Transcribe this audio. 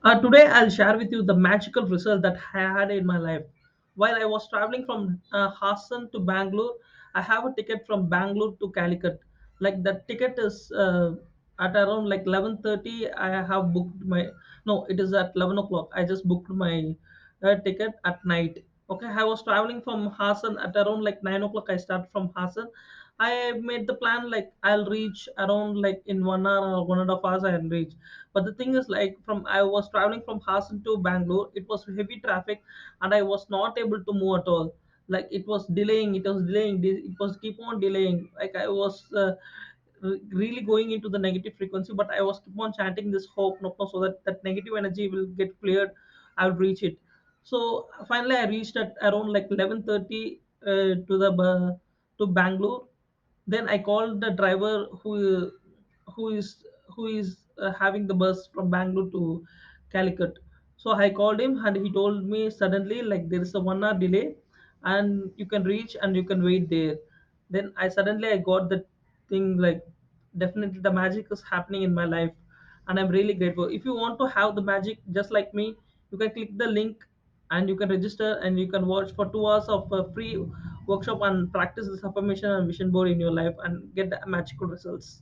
Today, I'll share with you the magical result that I had in my life. While I was traveling from Hassan to Bangalore, I have a ticket from Bangalore to Calicut. Like the ticket is at around like 11:30. I have booked my no, it is at 11 o'clock. I just booked my ticket at night. Okay, I was traveling from Hassan at around like 9 o'clock. I start from Hassan. I made the plan like I'll reach around like in 1 hour or 1.5 hours I'll reach. But the thing is like from I was traveling from Hassan to Bangalore, it was heavy traffic and I was not able to move at all. Like it was keep on delaying. Like I was really going into the negative frequency, but I was keep on chanting this hope no, no, so that that negative energy will get cleared. I'll reach it. So finally I reached at around like 11:30 to Bangalore. Then I called the driver who is who is having the bus from Bangalore to Calicut. So I called him and he told me suddenly like there is a 1 hour delay and you can reach and you can wait there. Then I got the thing like definitely the magic is happening in my life and I'm really grateful. If you want to have the magic just like me, you can click the link and you can register and you can watch for 2 hours of free workshop and practice this affirmation and vision board in your life and get the magical results.